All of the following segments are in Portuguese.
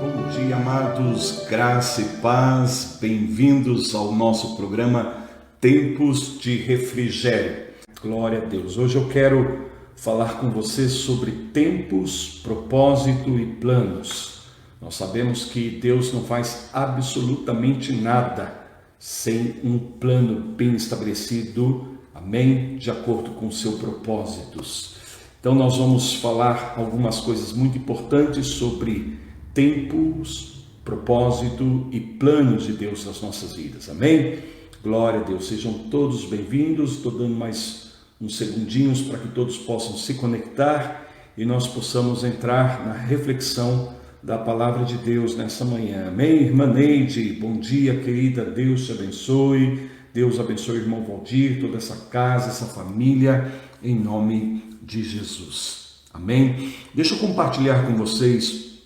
Bom dia, amados, graça e paz, bem-vindos ao nosso programa Tempos de Refrigério. Glória a Deus. Hoje eu quero falar com você sobre tempos, propósito e planos. Nós sabemos que Deus não faz absolutamente nada sem um plano bem estabelecido, amém? De acordo com os seus propósitos. Então nós vamos falar algumas coisas muito importantes sobre tempos, propósito e planos de Deus nas nossas vidas, amém? Glória a Deus, sejam todos bem-vindos. Estou dando mais uns segundinhos para que todos possam se conectar e nós possamos entrar na reflexão da palavra de Deus nessa manhã, amém? Irmã Neide, bom dia, querida, Deus te abençoe, Deus abençoe o irmão Valdir, toda essa casa, essa família, em nome de Jesus, amém? Deixa eu compartilhar com vocês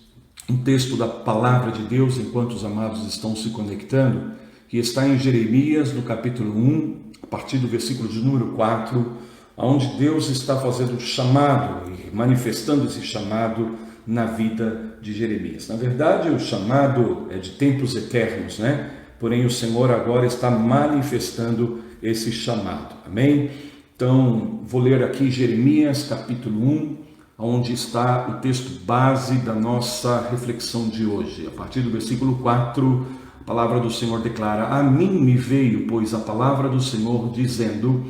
um texto da palavra de Deus, enquanto os amados estão se conectando, que está em Jeremias, no capítulo 1, a partir do versículo de número 4, onde Deus está fazendo o chamado e manifestando esse chamado na vida de Jeremias. Na verdade, o chamado é de tempos eternos, né? Porém, o Senhor agora está manifestando esse chamado, amém? Então, vou ler aqui Jeremias, capítulo 1, onde está o texto base da nossa reflexão de hoje. A partir do versículo 4, a palavra do Senhor declara: a mim me veio, pois, a palavra do Senhor, dizendo: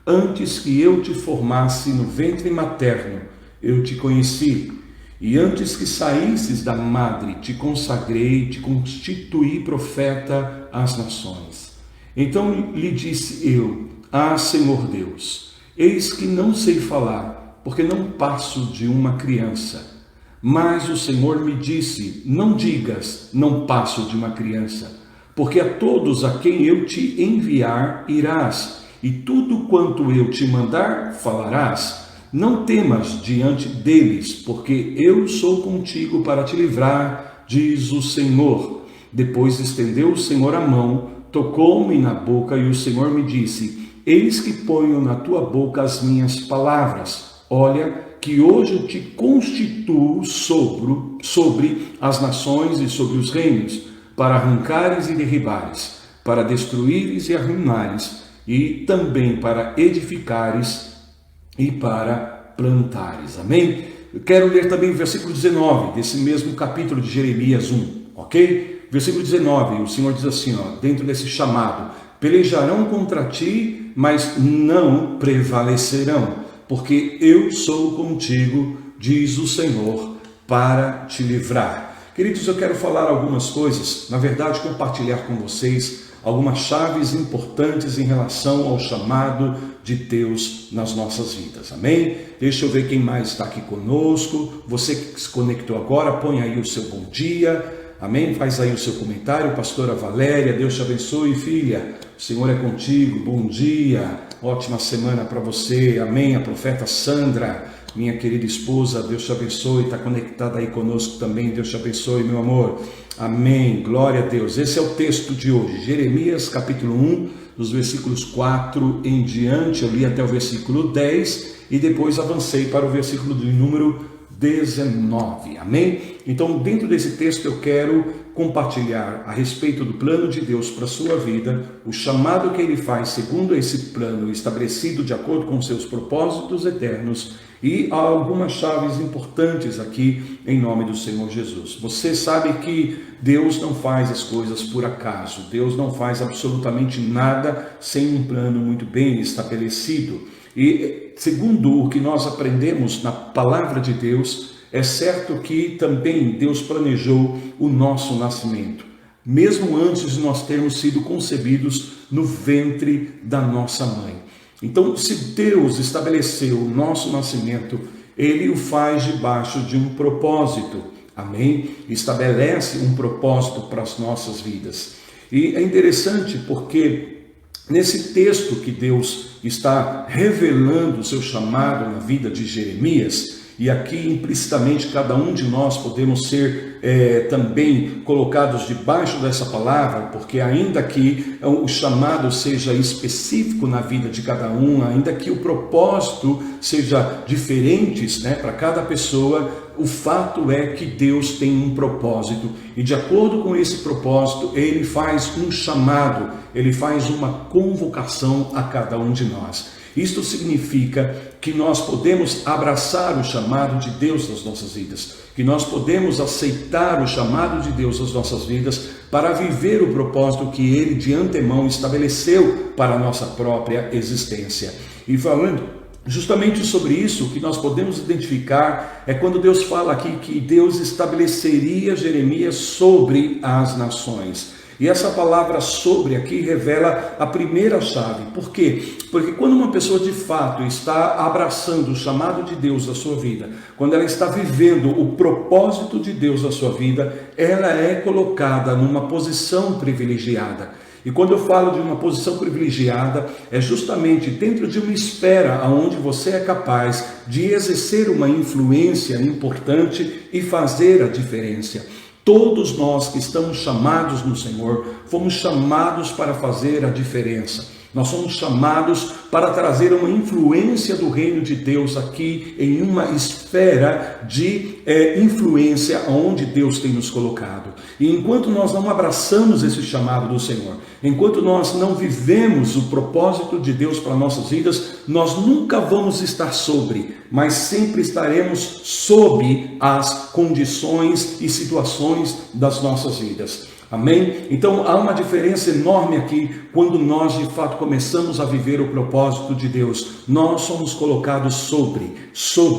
antes que eu te formasse no ventre materno, eu te conheci, e antes que saísses da madre, te consagrei, te constituí profeta às nações. Então lhe disse eu: ah, Senhor Deus, eis que não sei falar, porque não passo de uma criança. Mas o Senhor me disse: não digas, não passo de uma criança, porque a todos a quem eu te enviar irás, e tudo quanto eu te mandar falarás. Não temas diante deles, porque eu sou contigo para te livrar, diz o Senhor. Depois estendeu o Senhor a mão, tocou-me na boca, e o Senhor me disse: eis que ponho na tua boca as minhas palavras. Olha, que hoje eu te constituo sobre as nações e sobre os reinos, para arrancares e derribares, para destruíres e arruinares, e também para edificares e para plantares. Amém? Eu quero ler também o versículo 19 desse mesmo capítulo de Jeremias 1, ok? Versículo 19, o Senhor diz assim, dentro desse chamado: pelejarão contra ti, mas não prevalecerão, porque eu sou contigo, diz o Senhor, para te livrar. Queridos, eu quero falar algumas coisas, na verdade compartilhar com vocês algumas chaves importantes em relação ao chamado de Deus nas nossas vidas, amém? Deixa eu ver quem mais está aqui conosco. Você que se conectou agora, põe aí o seu bom dia, amém? Faz aí o seu comentário. Pastora Valéria, Deus te abençoe, filha, o Senhor é contigo, bom dia, ótima semana para você, amém? A profeta Sandra, minha querida esposa, Deus te abençoe, está conectada aí conosco também, Deus te abençoe, meu amor, amém, glória a Deus. Esse é o texto de hoje, Jeremias capítulo 1, dos versículos 4 em diante. Eu li até o versículo 10 e depois avancei para o versículo de número 19, amém? Então, dentro desse texto eu quero compartilhar a respeito do plano de Deus para a sua vida, o chamado que Ele faz segundo esse plano estabelecido de acordo com seus propósitos eternos, e há algumas chaves importantes aqui em nome do Senhor Jesus. Você sabe que Deus não faz as coisas por acaso, Deus não faz absolutamente nada sem um plano muito bem estabelecido. E segundo o que nós aprendemos na palavra de Deus, é certo que também Deus planejou o nosso nascimento, mesmo antes de nós termos sido concebidos no ventre da nossa mãe. Então, se Deus estabeleceu o nosso nascimento, Ele o faz debaixo de um propósito, amém? Estabelece um propósito para as nossas vidas. E é interessante porque nesse texto que Deus está revelando o seu chamado na vida de Jeremias, E aqui implicitamente cada um de nós podemos ser também colocados debaixo dessa palavra, porque ainda que o chamado seja específico na vida de cada um, ainda que o propósito seja diferente, né, para cada pessoa, o fato é que Deus tem um propósito e de acordo com esse propósito Ele faz um chamado, Ele faz uma convocação a cada um de nós. Isto significa que nós podemos abraçar o chamado de Deus nas nossas vidas, que nós podemos aceitar o chamado de Deus nas nossas vidas para viver o propósito que Ele de antemão estabeleceu para a nossa própria existência. E falando justamente sobre isso, o que nós podemos identificar é quando Deus fala aqui que Deus estabeleceria Jeremias sobre as nações. E essa palavra sobre aqui revela a primeira chave. Por quê? Porque quando uma pessoa de fato está abraçando o chamado de Deus da sua vida, quando ela está vivendo o propósito de Deus da sua vida, ela é colocada numa posição privilegiada. E quando eu falo de uma posição privilegiada, é justamente dentro de uma esfera onde você é capaz de exercer uma influência importante e fazer a diferença. Todos nós que estamos chamados no Senhor, fomos chamados para fazer a diferença. Nós somos chamados para trazer uma influência do reino de Deus aqui em uma esfera de influência onde Deus tem nos colocado. E enquanto nós não abraçamos esse chamado do Senhor, enquanto nós não vivemos o propósito de Deus para nossas vidas, nós nunca vamos estar sobre, mas sempre estaremos sob as condições e situações das nossas vidas. Amém? Então há uma diferença enorme aqui quando nós de fato começamos a viver o propósito de Deus. Nós somos colocados sobre,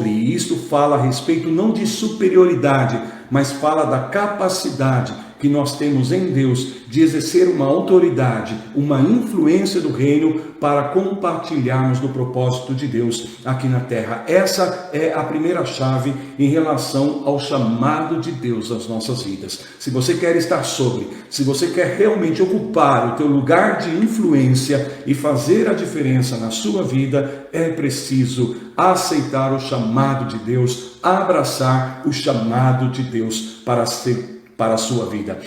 e isto fala a respeito não de superioridade, mas fala da capacidade que nós temos em Deus de exercer uma autoridade, uma influência do reino para compartilharmos do propósito de Deus aqui na terra. Essa é a primeira chave em relação ao chamado de Deus nas nossas vidas. Se você quer estar sobre, se você quer realmente ocupar o teu lugar de influência e fazer a diferença na sua vida, é preciso aceitar o chamado de Deus, abraçar o chamado de Deus para a sua vida.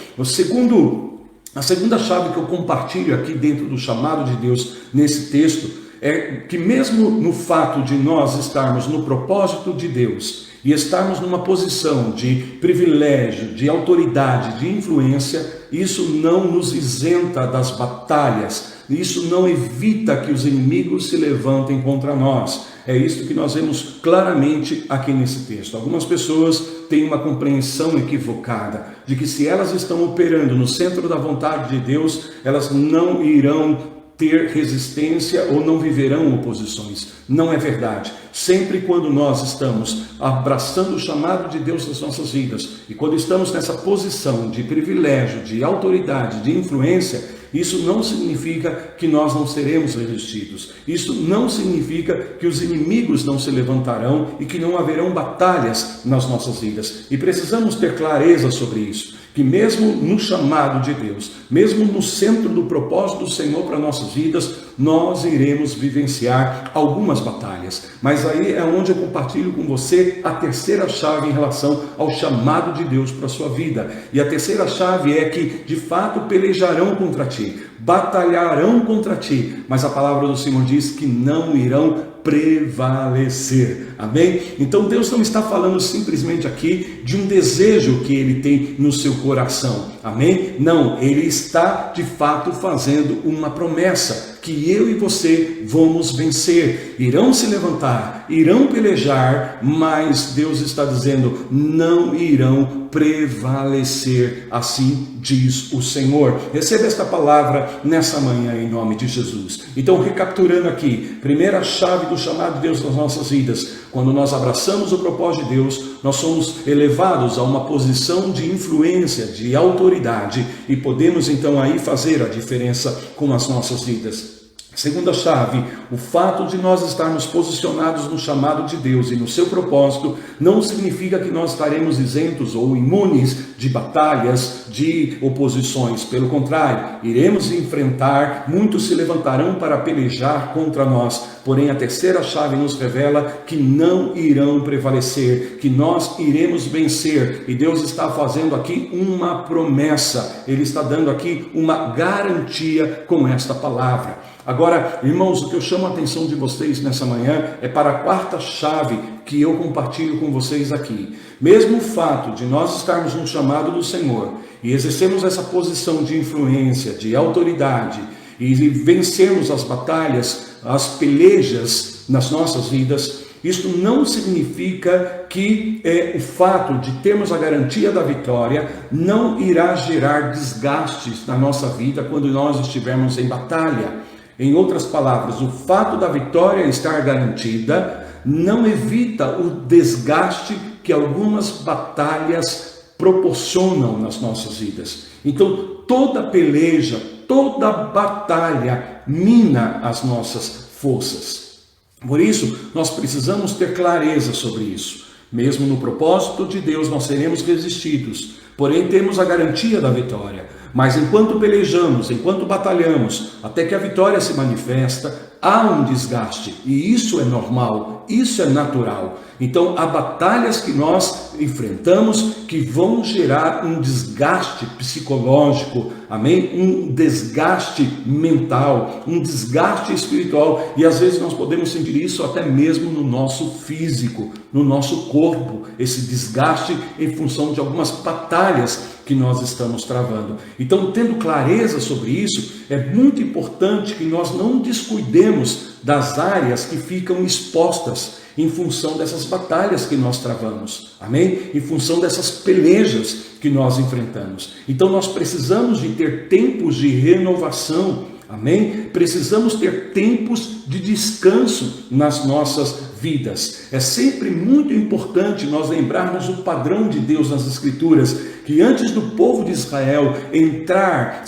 A segunda chave que eu compartilho aqui dentro do chamado de Deus nesse texto é que mesmo no fato de nós estarmos no propósito de Deus e estarmos numa posição de privilégio, de autoridade, de influência, isso não nos isenta das batalhas, isso não evita que os inimigos se levantem contra nós. É isso que nós vemos claramente aqui nesse texto. Algumas pessoas têm uma compreensão equivocada de que se elas estão operando no centro da vontade de Deus, elas não irão ter resistência ou não viverão oposições. Não é verdade. Sempre quando nós estamos abraçando o chamado de Deus nas nossas vidas e quando estamos nessa posição de privilégio, de autoridade, de influência, isso não significa que nós não seremos resistidos. Isso não significa que os inimigos não se levantarão e que não haverão batalhas nas nossas vidas. E precisamos ter clareza sobre isso. Que mesmo no chamado de Deus, mesmo no centro do propósito do Senhor para nossas vidas, nós iremos vivenciar algumas batalhas. Mas aí é onde eu compartilho com você a terceira chave em relação ao chamado de Deus para a sua vida. E a terceira chave é que de fato pelejarão contra ti, batalharão contra ti, mas a palavra do Senhor diz que não irão prevalecer. Amém? Então Deus não está falando simplesmente aqui de um desejo que Ele tem no seu coração. Amém? Não, Ele está de fato fazendo uma promessa que eu e você vamos vencer. Irão se levantar, irão pelejar, mas Deus está dizendo, não irão prevalecer, assim diz o Senhor. Receba esta palavra nessa manhã em nome de Jesus. Então, recapturando aqui, primeira chave do chamado de Deus nas nossas vidas, quando nós abraçamos o propósito de Deus, nós somos elevados a uma posição de influência, de autoridade, e podemos então aí fazer a diferença com as nossas vidas. Segunda chave, o fato de nós estarmos posicionados no chamado de Deus e no seu propósito não significa que nós estaremos isentos ou imunes de batalhas, de oposições. Pelo contrário, iremos enfrentar, muitos se levantarão para pelejar contra nós. Porém, a terceira chave nos revela que não irão prevalecer, que nós iremos vencer. E Deus está fazendo aqui uma promessa, Ele está dando aqui uma garantia com esta palavra. Agora, irmãos, o que eu chamo a atenção de vocês nessa manhã é para a quarta chave que eu compartilho com vocês aqui. Mesmo o fato de nós estarmos no chamado do Senhor e exercermos essa posição de influência, de autoridade e vencermos as batalhas, as pelejas nas nossas vidas, isso não significa que o fato de termos a garantia da vitória não irá gerar desgastes na nossa vida quando nós estivermos em batalha. Em outras palavras, o fato da vitória estar garantida não evita o desgaste que algumas batalhas proporcionam nas nossas vidas. Então, toda peleja, toda batalha mina as nossas forças. Por isso, nós precisamos ter clareza sobre isso. Mesmo no propósito de Deus, nós seremos resistidos, porém temos a garantia da vitória. Mas enquanto pelejamos, enquanto batalhamos, até que a vitória se manifesta, há um desgaste. E isso é normal, isso é natural. Então, há batalhas que nós enfrentamos que vão gerar um desgaste psicológico, amém? Um desgaste mental, um desgaste espiritual. E às vezes nós podemos sentir isso até mesmo no nosso físico, no nosso corpo. Esse desgaste em função de algumas batalhas que nós estamos travando. Então, tendo clareza sobre isso, é muito importante que nós não descuidemos das áreas que ficam expostas em função dessas batalhas que nós travamos, amém? Em função dessas pelejas que nós enfrentamos. Então, nós precisamos de ter tempos de renovação, amém? Precisamos ter tempos de descanso nas nossas vidas. É sempre muito importante nós lembrarmos o padrão de Deus nas Escrituras, que antes do povo de Israel entrar,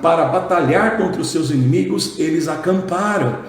para batalhar contra os seus inimigos, eles acamparam.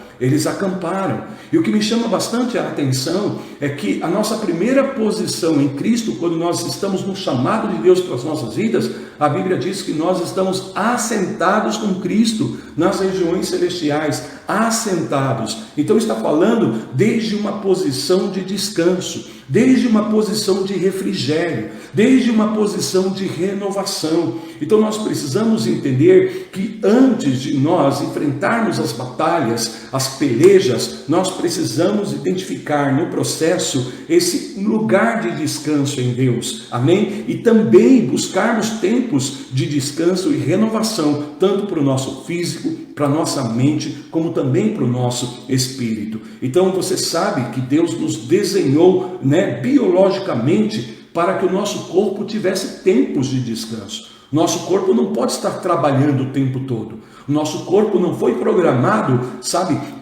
E o que me chama bastante a atenção é que a nossa primeira posição em Cristo, quando nós estamos no chamado de Deus para as nossas vidas, a Bíblia diz que nós estamos assentados com Cristo nas regiões celestiais, assentados. Então está falando desde uma posição de descanso, desde uma posição de refrigério, desde uma posição de renovação. Então nós precisamos entender que antes de nós enfrentarmos as batalhas, as pelejas, nós precisamos identificar no processo esse lugar de descanso em Deus, amém? E também buscarmos tempos de descanso e renovação, tanto para o nosso físico, para a nossa mente, como também para o nosso espírito. Então você sabe que Deus nos desenhou, biologicamente, para que o nosso corpo tivesse tempos de descanso. Nosso corpo não pode estar trabalhando o tempo todo. O nosso corpo não foi programado,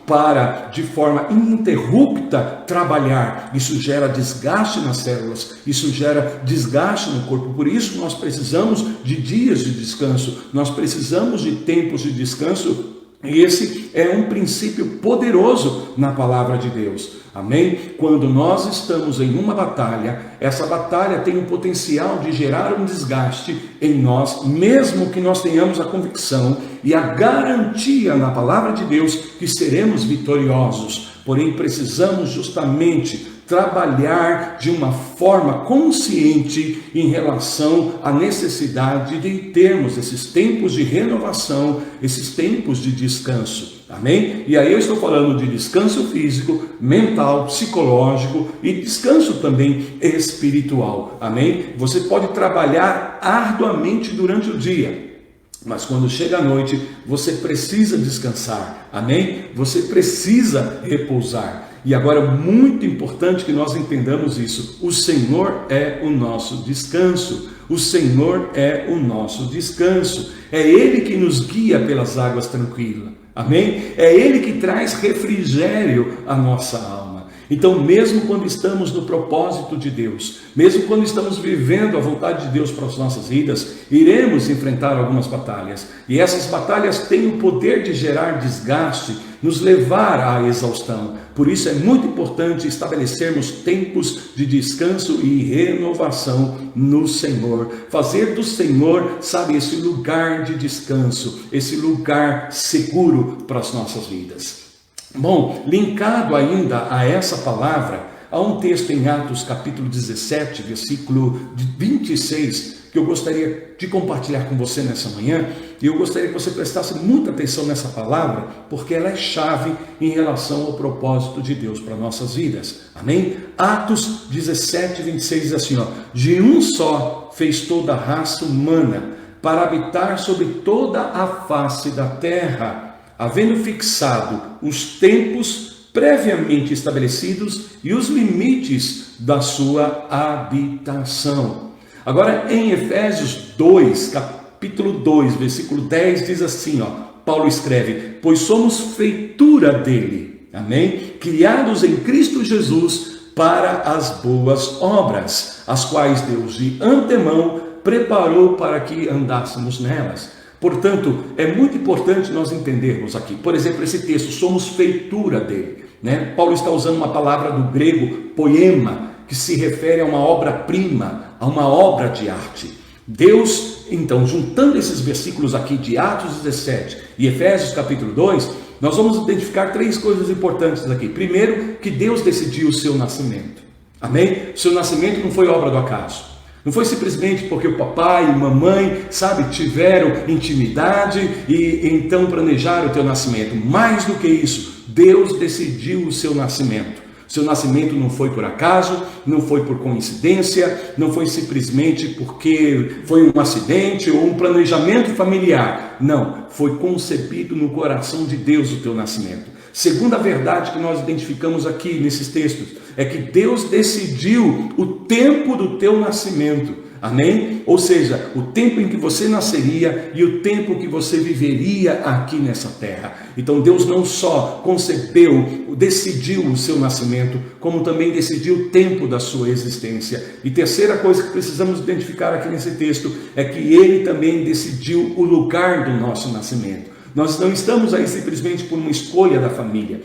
para de forma ininterrupta trabalhar. Isso gera desgaste nas células, isso gera desgaste no corpo. Por isso nós precisamos de dias de descanso, nós precisamos de tempos de descanso. E esse é um princípio poderoso na palavra de Deus, amém? Quando nós estamos em uma batalha, essa batalha tem o potencial de gerar um desgaste em nós, mesmo que nós tenhamos a convicção e a garantia na palavra de Deus que seremos vitoriosos. Porém, precisamos justamente trabalhar de uma forma consciente em relação à necessidade de termos esses tempos de renovação, esses tempos de descanso, amém? E aí eu estou falando de descanso físico, mental, psicológico e descanso também espiritual, amém? Você pode trabalhar arduamente durante o dia, mas quando chega a noite, você precisa descansar, amém? Você precisa repousar. E agora, muito importante que nós entendamos isso. O Senhor é o nosso descanso. O Senhor é o nosso descanso. É Ele que nos guia pelas águas tranquilas. Amém? É Ele que traz refrigério à nossa alma. Então, mesmo quando estamos no propósito de Deus, mesmo quando estamos vivendo a vontade de Deus para as nossas vidas, iremos enfrentar algumas batalhas. E essas batalhas têm o poder de gerar desgaste, nos levar à exaustão. Por isso é muito importante estabelecermos tempos de descanso e renovação no Senhor. Fazer do Senhor, sabe, esse lugar de descanso, esse lugar seguro para as nossas vidas. Bom, linkado ainda a essa palavra, há um texto em Atos capítulo 17, versículo 26, que eu gostaria de compartilhar com você nessa manhã, e eu gostaria que você prestasse muita atenção nessa palavra, porque ela é chave em relação ao propósito de Deus para nossas vidas. Amém? Atos 17, 26 diz assim, ó: de um só fez toda a raça humana para habitar sobre toda a face da terra, havendo fixado os tempos previamente estabelecidos e os limites da sua habitação. Agora, em Efésios 2, capítulo 2, versículo 10, diz assim, ó, Paulo escreve: pois somos feitura dele, amém? Criados em Cristo Jesus para as boas obras, as quais Deus de antemão preparou para que andássemos nelas. Portanto, é muito importante nós entendermos aqui, por exemplo, esse texto, somos feitura dele, né? Paulo está usando uma palavra do grego, poema, que se refere a uma obra-prima, a uma obra de arte. Deus, então, juntando esses versículos aqui de Atos 17 e Efésios capítulo 2, nós vamos identificar três coisas importantes aqui. Primeiro, que Deus decidiu o seu nascimento, amém? O seu nascimento não foi obra do acaso. Não foi simplesmente porque o papai e mamãe, sabe, tiveram intimidade e então planejaram o teu nascimento. Mais do que isso, Deus decidiu o seu nascimento. Seu nascimento não foi por acaso, não foi por coincidência, não foi simplesmente porque foi um acidente ou um planejamento familiar. Não, foi concebido no coração de Deus o teu nascimento. Segunda verdade que nós identificamos aqui nesses textos é que Deus decidiu o tempo do teu nascimento, amém? Ou seja, o tempo em que você nasceria e o tempo que você viveria aqui nessa terra. Então Deus não só concebeu, decidiu o seu nascimento, como também decidiu o tempo da sua existência. E terceira coisa que precisamos identificar aqui nesse texto é que Ele também decidiu o lugar do nosso nascimento. Nós não estamos aí simplesmente por uma escolha da família.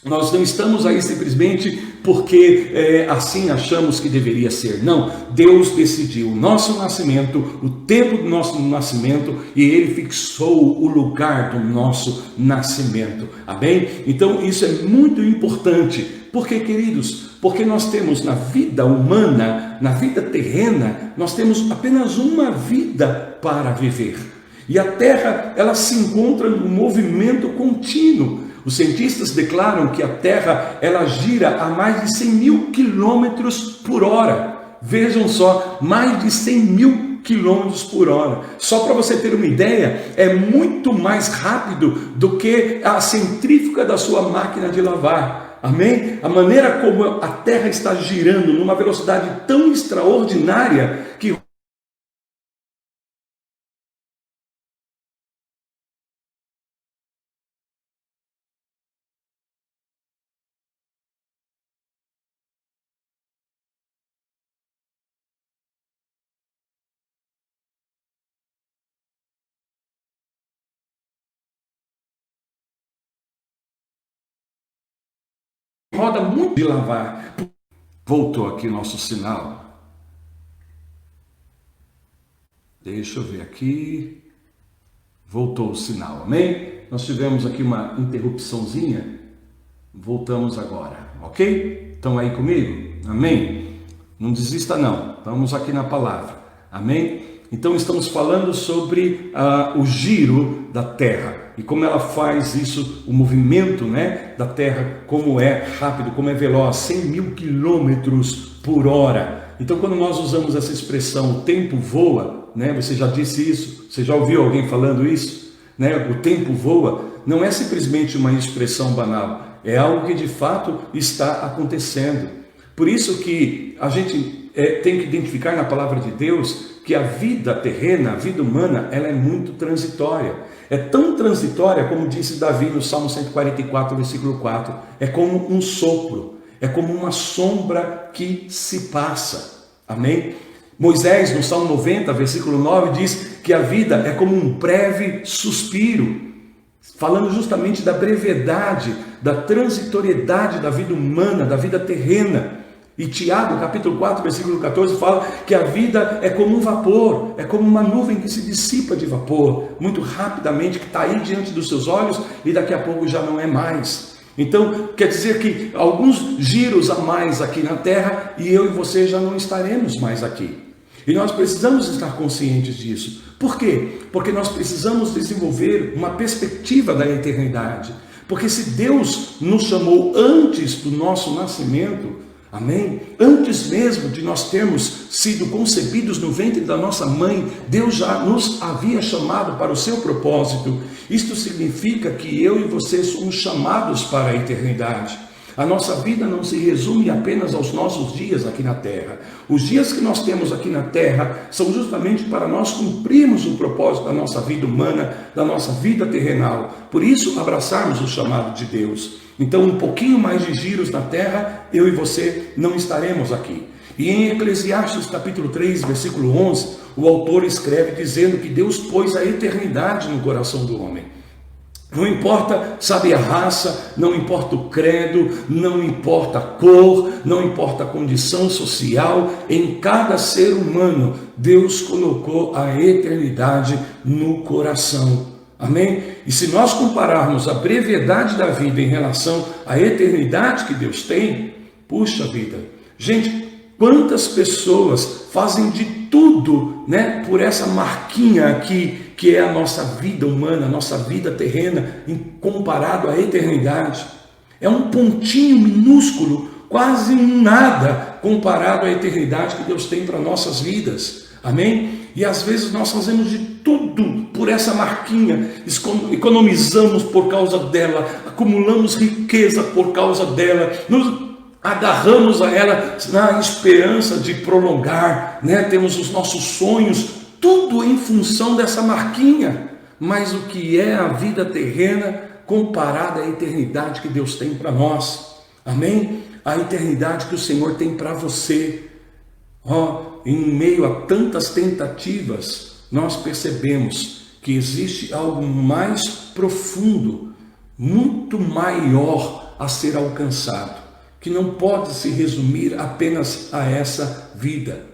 Nós não estamos aí simplesmente porque assim achamos que deveria ser. Não, Deus decidiu o nosso nascimento, o tempo do nosso nascimento, e Ele fixou o lugar do nosso nascimento. Amém? Então isso é muito importante. Por quê, queridos? Porque nós temos na vida humana, na vida terrena, nós temos apenas uma vida para viver. E a Terra, ela se encontra num movimento contínuo. Os cientistas declaram que a Terra, ela gira a mais de 100 mil quilômetros por hora. Vejam só, mais de 100 mil quilômetros por hora. Só para você ter uma ideia, é muito mais rápido do que a centrífuga da sua máquina de lavar. Amém? A maneira como a Terra está girando numa velocidade tão extraordinária que roda muito de lavar. Voltou aqui nosso sinal. Deixa eu ver aqui. Voltou o sinal, amém? Nós tivemos aqui uma interrupçãozinha. Voltamos agora, ok? Estão aí comigo? Amém? Não desista não, estamos aqui na palavra, amém? Então estamos falando sobre o giro da Terra e como ela faz isso, o movimento, né, da Terra, como é rápido, como é veloz, 100 mil quilômetros por hora. Então quando nós usamos essa expressão, o tempo voa, né, você já disse isso, você já ouviu alguém falando isso? Né? O tempo voa, não é simplesmente uma expressão banal, é algo que de fato está acontecendo. Por isso que a gente tem que identificar na palavra de Deus que a vida terrena, a vida humana, ela é muito transitória. É tão transitória como disse Davi no Salmo 144, versículo 4. É como um sopro. é como uma sombra que se passa. Amém? Moisés, no Salmo 90, versículo 9, diz que a vida é como um breve suspiro, falando justamente da brevidade, da transitoriedade da vida humana, da vida terrena. E Tiago, capítulo 4, versículo 14, fala que a vida é como um vapor, é como uma nuvem que se dissipa de vapor, muito rapidamente, que está aí diante dos seus olhos e daqui a pouco já não é mais. Então, quer dizer que alguns giros a mais aqui na terra e eu e você já não estaremos mais aqui. E nós precisamos estar conscientes disso. Por quê? Porque nós precisamos desenvolver uma perspectiva da eternidade. Porque se Deus nos chamou antes do nosso nascimento, amém? Antes mesmo de nós termos sido concebidos no ventre da nossa mãe, Deus já nos havia chamado para o seu propósito. Isto significa que eu e você somos chamados para a eternidade. A nossa vida não se resume apenas aos nossos dias aqui na terra. Os dias que nós temos aqui na terra são justamente para nós cumprirmos o propósito da nossa vida humana, da nossa vida terrenal. Por isso, abraçarmos o chamado de Deus. Então, um pouquinho mais de giros na terra, eu e você não estaremos aqui. E em Eclesiastes capítulo 3, versículo 11, o autor escreve dizendo que Deus pôs a eternidade no coração do homem. Não importa, sabe, a raça, não importa o credo, não importa a cor, não importa a condição social, em cada ser humano, Deus colocou a eternidade no coração. Amém? E se nós compararmos a brevidade da vida em relação à eternidade que Deus tem, puxa vida, gente, quantas pessoas fazem de tudo, né, por essa marquinha aqui, que é a nossa vida humana, a nossa vida terrena, comparado à eternidade. É um pontinho minúsculo, quase um nada, comparado à eternidade que Deus tem para nossas vidas. Amém? E às vezes nós fazemos de tudo por essa marquinha, economizamos por causa dela, acumulamos riqueza por causa dela, nos agarramos a ela na esperança de prolongar, né? Temos os nossos sonhos, tudo em função dessa marquinha. Mas o que é a vida terrena comparada à eternidade que Deus tem para nós? Amém? A eternidade que o Senhor tem para você. Em meio a tantas tentativas, nós percebemos que existe algo mais profundo, muito maior a ser alcançado, que não pode se resumir apenas a essa vida.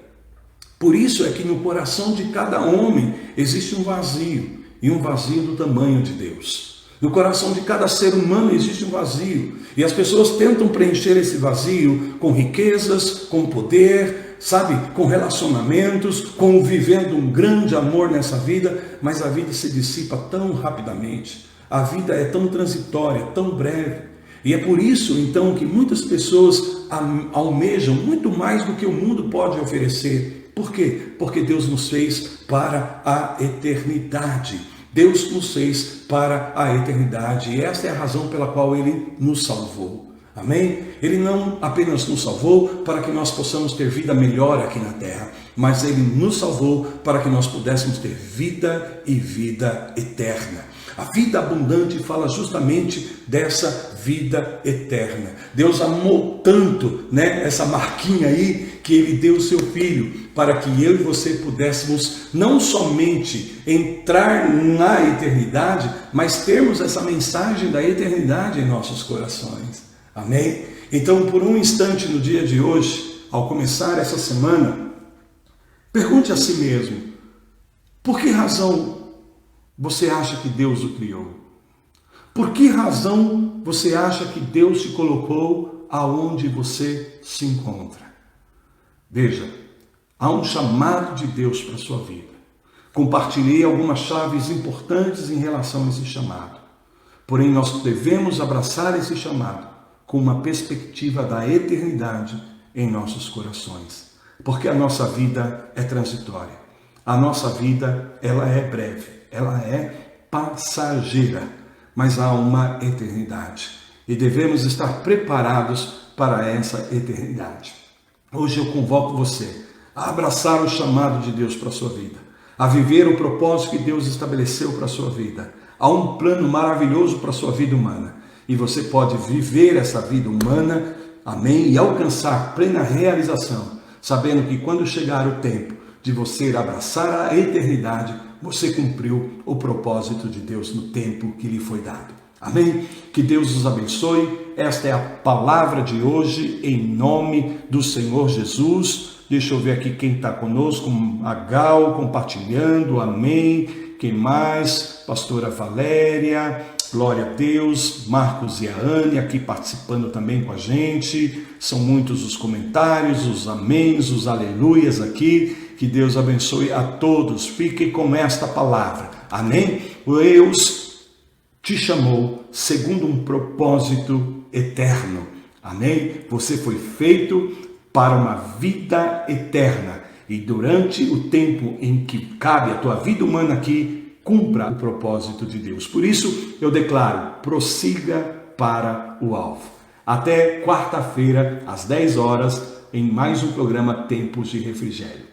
Por isso é que no coração de cada homem existe um vazio, e um vazio do tamanho de Deus. No coração de cada ser humano existe um vazio, e as pessoas tentam preencher esse vazio com riquezas, com poder, sabe, com relacionamentos, com vivendo um grande amor nessa vida, mas a vida se dissipa tão rapidamente, a vida é tão transitória, tão breve. E é por isso, então, que muitas pessoas almejam muito mais do que o mundo pode oferecer. Por quê? Porque Deus nos fez para a eternidade. Deus nos fez para a eternidade. E esta é a razão pela qual Ele nos salvou. Amém? Ele não apenas nos salvou para que nós possamos ter vida melhor aqui na terra, mas Ele nos salvou para que nós pudéssemos ter vida e vida eterna. A vida abundante fala justamente dessa vida eterna. Deus amou tanto, né, essa marquinha aí, que Ele deu o seu Filho, para que eu e você pudéssemos não somente entrar na eternidade, mas termos essa mensagem da eternidade em nossos corações. Amém? Então, por um instante no dia de hoje, ao começar essa semana, pergunte a si mesmo, por que razão você acha que Deus o criou? Por que razão você acha que Deus te colocou aonde você se encontra? Veja, há um chamado de Deus para a sua vida. Compartilhei algumas chaves importantes em relação a esse chamado. Porém, nós devemos abraçar esse chamado com uma perspectiva da eternidade em nossos corações. Porque a nossa vida é transitória. A nossa vida, ela é breve, ela é passageira, mas há uma eternidade. E devemos estar preparados para essa eternidade. Hoje eu convoco você a abraçar o chamado de Deus para a sua vida, a viver o propósito que Deus estabeleceu para a sua vida. Há um plano maravilhoso para a sua vida humana. E você pode viver essa vida humana amém? E alcançar plena realização, sabendo que quando chegar o tempo de você abraçar a eternidade, você cumpriu o propósito de Deus no tempo que lhe foi dado. Amém? Que Deus os abençoe. Esta é a palavra de hoje, em nome do Senhor Jesus. Deixa eu ver aqui quem está conosco. A Gal compartilhando, amém. Quem mais? Pastora Valéria, glória a Deus. Marcos e a Anne aqui participando também com a gente. São muitos os comentários, os améns, os aleluias aqui. Que Deus abençoe a todos. Fique com esta palavra. Amém? Deus te chamou segundo um propósito eterno. Amém? Você foi feito para uma vida eterna. E durante o tempo em que cabe a tua vida humana aqui, cumpra o propósito de Deus. Por isso, eu declaro, prossiga para o alvo. Até quarta-feira, às 10 horas, em mais um programa Tempos de Refrigério.